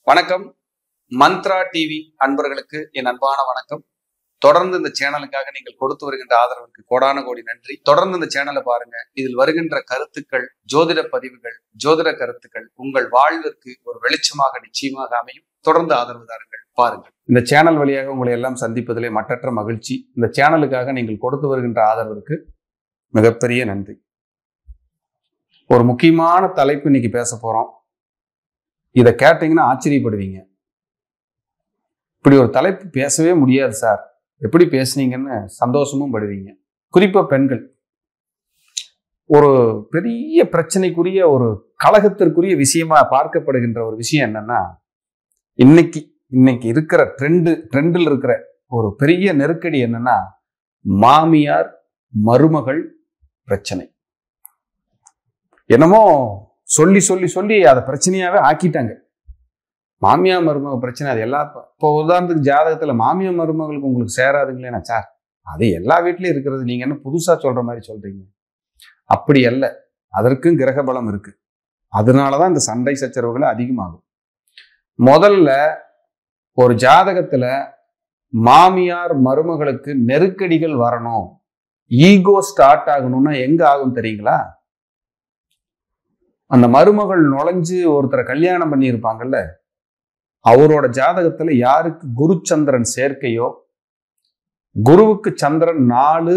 வணக்கம். மந்த்ரா டிவி அன்பர்களுக்கு என் அன்பான வணக்கம். தொடர்ந்து இந்த சேனலுக்காக நீங்கள் கொடுத்து வருகின்ற ஆதரவுக்கு கோடான கோடி நன்றி. தொடர்ந்து இந்த சேனலை பாருங்க. இதில் வருகின்ற கருத்துக்கள், ஜோதிட பதிவுகள், ஜோதிட கருத்துக்கள் உங்கள் வாழ்விற்கு ஒரு வெளிச்சமாக நிச்சயமாக அமையும். தொடர்ந்து ஆதரவு தாருங்கள், பாருங்கள். இந்த சேனல் வழியாக உங்களை எல்லாம் சந்திப்பதிலே மற்றற்ற மகிழ்ச்சி. இந்த சேனலுக்காக நீங்கள் கொடுத்து வருகின்ற ஆதரவிற்கு மிகப்பெரிய நன்றி. ஒரு முக்கியமான தலைப்பு இன்னைக்கு பேச போறோம். இதை கேட்டீங்கன்னா ஆச்சரியப்படுவீங்க. இப்படி ஒரு தலைப்பு பேசவே முடியாது சார், எப்படி பேசுனீங்கன்னு சந்தோஷமும் படுவீங்க. குறிப்பா பெண்கள் ஒரு பெரிய பிரச்சனைக்குரிய, ஒரு கலகத்திற்குரிய விஷயமா பார்க்கப்படுகின்ற ஒரு விஷயம் என்னன்னா, இன்னைக்கு இருக்கிற ட்ரெண்டில் இருக்கிற ஒரு பெரிய நெருக்கடி என்னன்னா, மாமியார் மருமகள் பிரச்சனை. என்னமோ சொல்லி சொல்லி சொல்லி அதை பிரச்சனையாவே ஆக்கிட்டாங்க. மாமியார் மருமக பிரச்சனை அது எல்லாருக்கும். இப்போ உதாரணத்துக்கு ஜாதகத்துல மாமியார் மருமகளுக்கு உங்களுக்கு சேராதுங்களேனா சார், அது எல்லா வீட்லயும் இருக்கிறது, நீங்க என்ன புதுசா சொல்ற மாதிரி சொல்றீங்க? அப்படி அல்ல, அதற்கும் கிரக பலம் இருக்கு. அதனாலதான் இந்த சண்டை சச்சரவுகள் அதிகமாகும். முதல்ல ஒரு ஜாதகத்துல மாமியார் மருமகளுக்கு நெருக்கடிகள் வரணும், ஈகோ ஸ்டார்ட் ஆகணும்னா எங்க ஆகும் தெரியுங்களா? அந்த மருமகள் நுழைஞ்சு ஒருத்தரை கல்யாணம் பண்ணி இருப்பாங்கல்ல, அவரோட ஜாதகத்துல யாருக்கு குரு சந்திரன் சேர்க்கையோ, குருவுக்கு சந்திரன் 4,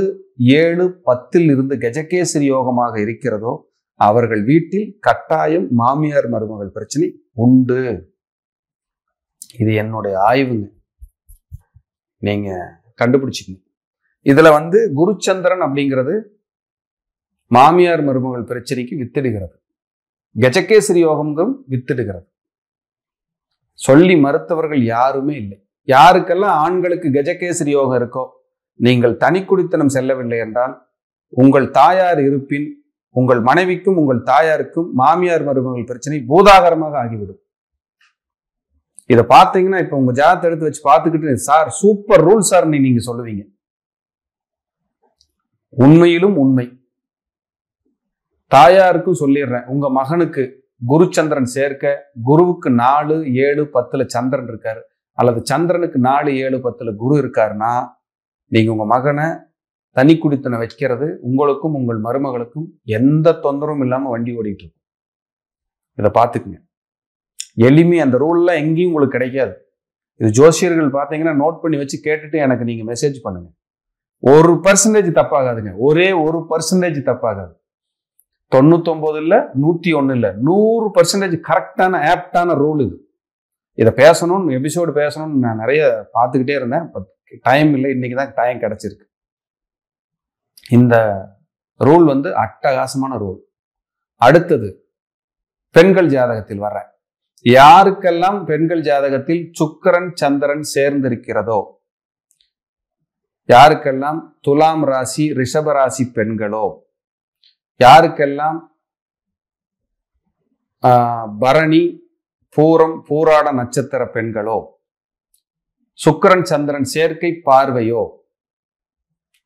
7, 10 இருந்து கஜகேசரி யோகமாக இருக்கிறதோ, அவர்கள் வீட்டில் கட்டாயம் மாமியார் மருமகள் பிரச்சனை உண்டு. இது என்னுடைய ஆய்வுங்க, நீங்க கண்டுபிடிச்சிக்கணும். இதுல குருச்சந்திரன் அப்படிங்கிறது மாமியார் மருமகள் பிரச்சனைக்கு வித்திடுகிறது. கஜகேசரி யோகம்ங்கும் வித்திடுகிறது. சொல்லி மறுத்தவர்கள் யாருமே இல்லை. யாருக்கெல்லாம் ஆண்களுக்கு கஜகேசரி யோகம் இருக்கோ, நீங்கள் தனி குடித்தனம் செல்லவில்லை என்றால் உங்கள் தாயார் இருப்பின் உங்கள் மனைவிக்கும் உங்கள் தாயாருக்கும் மாமியார் மருமகள் பிரச்சனை பூதாகரமாக ஆகிவிடும். இதை பார்த்தீங்கன்னா, இப்ப உங்க ஜாதகத்தை எடுத்து வச்சு பார்த்துக்கிட்டு, சார் சூப்பர் ரூல் சார் நீங்க சொல்லுவீங்க. உண்மையிலும் உண்மை. தாயாருக்கும் சொல்லிடுறேன், உங்க மகனுக்கு குருச்சந்திரன் சேர்க்க, குருவுக்கு 4, 7, 10 சந்திரன் இருக்காரு, அல்லது சந்திரனுக்கு 4, 7, 10 குரு இருக்காருன்னா, நீங்க உங்க மகனை தனி குடித்தனை வைக்கிறது உங்களுக்கும் உங்கள் மருமகளுக்கும் எந்த தொந்தரவும் இல்லாம வண்டி ஓடிட்டு இருக்கும். இதை பார்த்துக்குங்க. எளிமை. அந்த ரூல்லாம் எங்கேயும் உங்களுக்கு கிடைக்காது. இது ஜோசியர்கள் பார்த்தீங்கன்னா நோட் பண்ணி வச்சு கேட்டுட்டு எனக்கு நீங்க மெசேஜ் பண்ணுங்க. 1% தப்பாகாதுங்க. ஒரே 1% தப்பாகாது. 99 இல்ல, 101 இல்ல, 100% கரெக்டான ஆப்டான ரூல் இது. இதை பேசணும்னு, எபிசோடு பேசணும்னு நான் நிறைய பார்த்துக்கிட்டே இருந்தேன். டைம் இல்லை, இன்னைக்கு தான் டைம் கிடைச்சிருக்கு. இந்த ரூல் அட்டகாசமான ரூல். அடுத்தது பெண்கள் ஜாதகத்தில் வர்றேன். யாருக்கெல்லாம் பெண்கள் ஜாதகத்தில் சுக்கிரன் சந்திரன் சேர்ந்திருக்கிறதோ, யாருக்கெல்லாம் துலாம் ராசி ரிஷப ராசி பெண்களோ, யாருக்கெல்லாம் பரணி பூரம் பூராட நட்சத்திர பெண்களோ, சுக்கிரன் சந்திரன் சேர்க்கை பார்வையோ,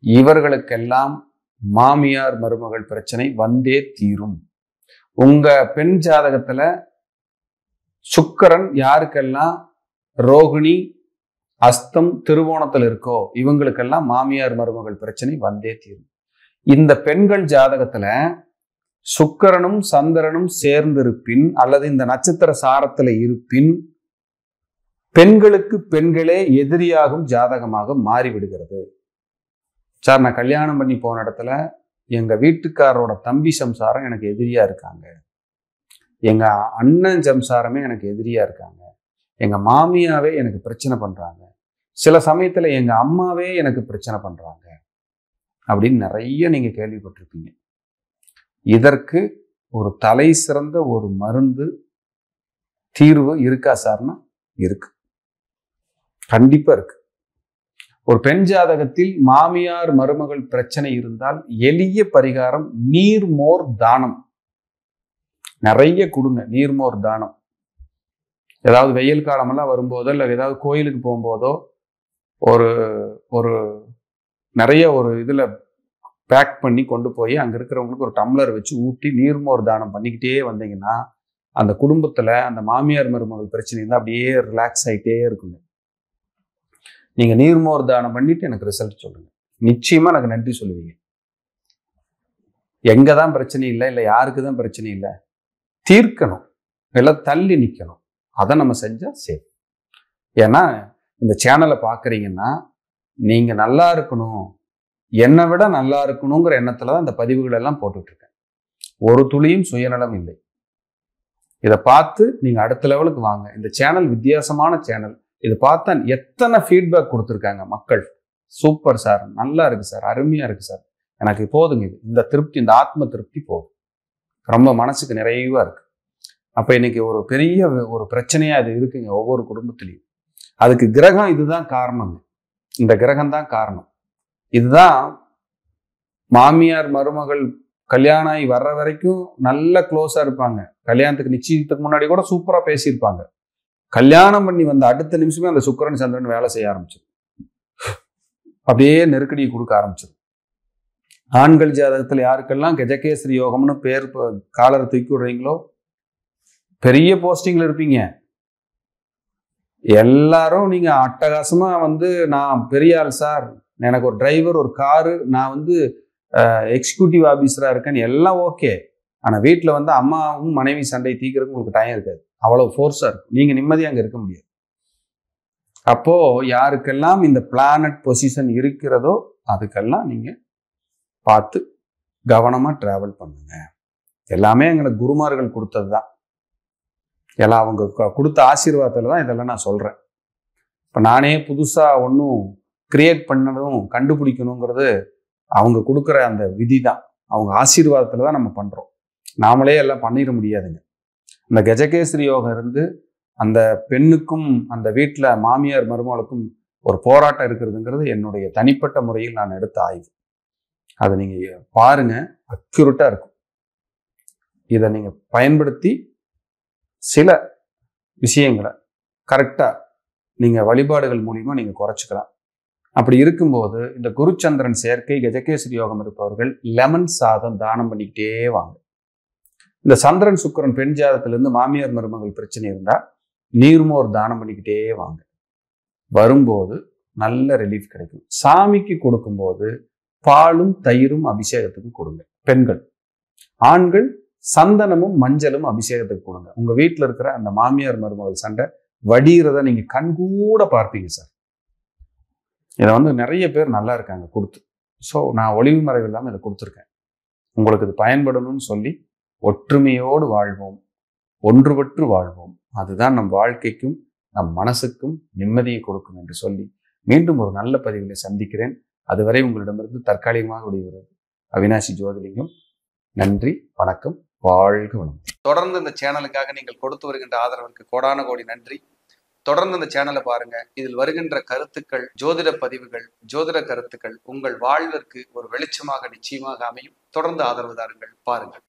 இவர்களுக்கெல்லாம் மாமியார் மருமகள் பிரச்சனை வந்தே தீரும். உங்க பெண் ஜாதகத்துல சுக்கிரன் யாருக்கெல்லாம் ரோகிணி அஸ்தம் திருவோணத்தில் இருக்கோ, இவங்களுக்கெல்லாம் மாமியார் மருமகள் பிரச்சனை வந்தே தீரும். இந்த பெண்கள் ஜாதகத்துல சுக்கிரனும் சந்திரனும் சேர்ந்திருப்பின், அல்லது இந்த நட்சத்திர சாரத்துல இருப்பின், பெண்களுக்கு பெண்களே எதிரியாகும் ஜாதகமாக மாறிவிடுகிறது. சார், நான் கல்யாணம் பண்ணி போன இடத்துல எங்க வீட்டுக்காரரோட தம்பி சம்சாரம் எனக்கு எதிரியா இருக்காங்க, எங்க அண்ணன் சம்சாரமே எனக்கு எதிரியா இருக்காங்க, எங்க மாமியாவே எனக்கு பிரச்சனை பண்றாங்க, சில சமயத்துல எங்க அம்மாவே எனக்கு பிரச்சனை பண்றாங்க அப்படின்னு நிறைய நீங்க கேள்விப்பட்டிருப்பீங்க. இதற்கு ஒரு தலை சிறந்த ஒரு மருந்து தீர்வு இருக்கா சார்னா இருக்கு, கண்டிப்பா இருக்கு. ஒரு பெண் ஜாதகத்தில் மாமியார் மருமகள் பிரச்சனை இருந்தால் எளிய பரிகாரம் நீர்மோர் தானம். நிறைய கொடுங்க நீர்மோர் தானம். ஏதாவது வெயில் காலமெல்லாம் வரும்போதோ, இல்லை ஏதாவது கோயிலுக்கு போகும்போதோ, ஒரு நிறைய ஒரு இதுல பேக் பண்ணி கொண்டு போய் அங்க இருக்கிறவங்களுக்கு ஒரு டம்ளர் வச்சு ஊட்டி நீர்மோர் தானம் பண்ணிக்கிட்டே வந்தீங்கன்னா அந்த குடும்பத்துல அந்த மாமியார் மருமகள் பிரச்சனை இருந்தால் அப்படியே ரிலாக்ஸ் ஆகிட்டே இருக்குங்க. நீங்க நீர்மோர் தானம் பண்ணிட்டு எனக்கு ரிசல்ட் சொல்லுங்க, நிச்சயமா எனக்கு நன்றி சொல்லுவீங்க. எங்க தான் பிரச்சனை இல்லை, இல்லை யாருக்கு தான் பிரச்சனை இல்லை, தீர்க்கணும், இல்லை தள்ளி நிற்கணும், அதை நம்ம செஞ்சா சேஃப். ஏன்னா இந்த சேனலை பார்க்குறீங்கன்னா நீங்க நல்லா இருக்கணும், என்னை விட நல்லா இருக்கணுங்கிற எண்ணத்துல தான் இந்த பதிவுகள் எல்லாம் போட்டுட்டு இருக்கேன். ஒரு துளியும் சுயநலம் இல்லை. இதை பார்த்து நீங்க அடுத்த லெவலுக்கு வாங்க. இந்த சேனல் வித்தியாசமான சேனல். இதை பார்த்தா எத்தனை ஃபீட்பேக் கொடுத்துருக்காங்க மக்கள். சூப்பர் சார், நல்லா இருக்கு சார், அருமையா இருக்கு சார், எனக்கு போதுங்க, இது இந்த திருப்தி, இந்த ஆத்ம திருப்தி போதும், ரொம்ப மனசுக்கு நிறைவா இருக்கு. அப்ப இன்னைக்கு ஒரு பெரிய ஒரு பிரச்சனையா அது இருக்குங்க ஒவ்வொரு குடும்பத்திலையும். அதுக்கு கிரகம் இதுதான் காரணங்க. இந்த கிரகம் தான் காரணம். இதுதான் மாமியார் மருமகள் கல்யாணம் ஆகி வர்ற வரைக்கும் நல்ல க்ளோஸா இருப்பாங்க. கல்யாணத்துக்கு நிச்சயத்துக்கு முன்னாடி கூட சூப்பரா பேசியிருப்பாங்க. கல்யாணம் பண்ணி வந்த அடுத்த நிமிஷமே அந்த சுக்கிரன் சந்திரன் வேலை செய்ய ஆரம்பிச்சிடும். அப்படியே நெருக்கடியை கொடுக்க ஆரம்பிச்சிடும். ஆண்கள் ஜாதகத்தில் யாருக்கெல்லாம் கஜகேசரி யோகம்னு பேர் காலரை தூக்கி விடுறீங்களோ பெரிய போஸ்டிங்ல இருப்பீங்க. எல்லாரும் நீங்க அட்டகாசமா நான் பெரிய ஆள் சார், எனக்கு ஒரு டிரைவர், ஒரு காரு, நான் எக்ஸிக்யூட்டிவ் ஆபீசரா இருக்கேன்னு எல்லாம் ஓகே. ஆனா வீட்டுல அம்மாவும் மனைவி சண்டை தீக்கிறதுக்கு உங்களுக்கு டைம் இருக்காது. அவ்வளவு ஃபோர்ஸா இருக்கும். நீங்க நிம்மதியா அங்க இருக்க முடியாது. அப்போ யாருக்கெல்லாம் இந்த பிளானட் பொசிஷன் இருக்கிறதோ அதுக்கெல்லாம் நீங்க பார்த்து கவனமா டிராவல் பண்ணுங்க. எல்லாமே எங்களுக்கு குருமார்கள் கொடுத்ததுதான். எல்லாம் அவங்க கொடுத்த ஆசீர்வாதத்துல தான் இதெல்லாம் நான் சொல்றேன். இப்ப நானே புதுசா ஒன்றும் கிரியேட் பண்ணதும் கண்டுபிடிக்கணுங்கிறது அவங்க கொடுக்குற அந்த விதி தான். அவங்க ஆசீர்வாதத்துல தான் நம்ம பண்றோம். நாமளே எல்லாம் பண்ணிட முடியாதுங்க. இந்த கஜகேசரி யோகம் இருந்து அந்த பெண்ணுக்கும் அந்த வீட்டுல மாமியார் மருமகளுக்கும் ஒரு போராட்டம் இருக்கிறதுங்கிறது என்னுடைய தனிப்பட்ட முறையில் நான் எடுத்த ஆய்வு. அதை நீங்க பாருங்க, அக்யூரேட்டா இருக்கும். இதை நீங்க பயன்படுத்தி சில விஷயங்களை கரெக்டா நீங்க வழிபாடுகள் மூலியமா நீங்க குறைச்சிக்கலாம். அப்படி இருக்கும்போது இந்த குருச்சந்திரன் சேர்க்கை கஜகேசரி யோகம் இருப்பவர்கள் லெமன் சாதம் தானம் பண்ணிக்கிட்டே வாங்க. இந்த சந்திரன் சுக்கிரன் பெண் ஜாதகத்திலிருந்து மாமியார் மருமகள் பிரச்சனை இருந்தா நீர்மோர் தானம் பண்ணிக்கிட்டே வாங்க. வரும்போது நல்ல ரிலீஃப் கிடைக்கும். சாமிக்கு கொடுக்கும்போது பாலும் தயிரும் அபிஷேகத்துக்கு கொடுங்க பெண்கள். ஆண்கள் சந்தனமும் மஞ்சளும் அபிஷேகத்துக்கு கொடுங்க. உங்க வீட்டுல இருக்கிற அந்த மாமியார் மருமகள் சண்டை வடிகிறத நீங்க கண்கூட பார்ப்பீங்க சார். இதை நிறைய பேர் நல்லா இருக்காங்க கொடுத்து. ஸோ நான் ஒளிவு மறைவு இல்லாமல் இதை கொடுத்துருக்கேன். உங்களுக்கு இது பயன்படணும்னு சொல்லி ஒற்றுமையோடு வாழ்வோம், ஒன்றுபட்டு வாழ்வோம். அதுதான் நம் வாழ்க்கைக்கும் நம் மனசுக்கும் நிம்மதியை கொடுக்கும் என்று சொல்லி மீண்டும் ஒரு நல்ல பதிவிலை சந்திக்கிறேன். அதுவரை உங்களிடமிருந்து தற்காலிகமாக விடுகிறது அவினாசி ஜோதிலிங்கம். நன்றி, வணக்கம், வாழ்க வளம். தொடர்ந்து இந்த சேனலுக்காக நீங்கள் கொடுத்து வருகின்ற ஆதரவுக்கு கோடான கோடி நன்றி. தொடர்ந்து இந்த சேனலை பாருங்க. இதில் வருகின்ற கருத்துக்கள், ஜோதிட பதிவுகள், ஜோதிட கருத்துக்கள் உங்கள் வாழ்விற்கு ஒரு வெளிச்சமாக நிச்சயமாக அமையும். தொடர்ந்து ஆதரவு தாருங்கள், பாருங்கள்.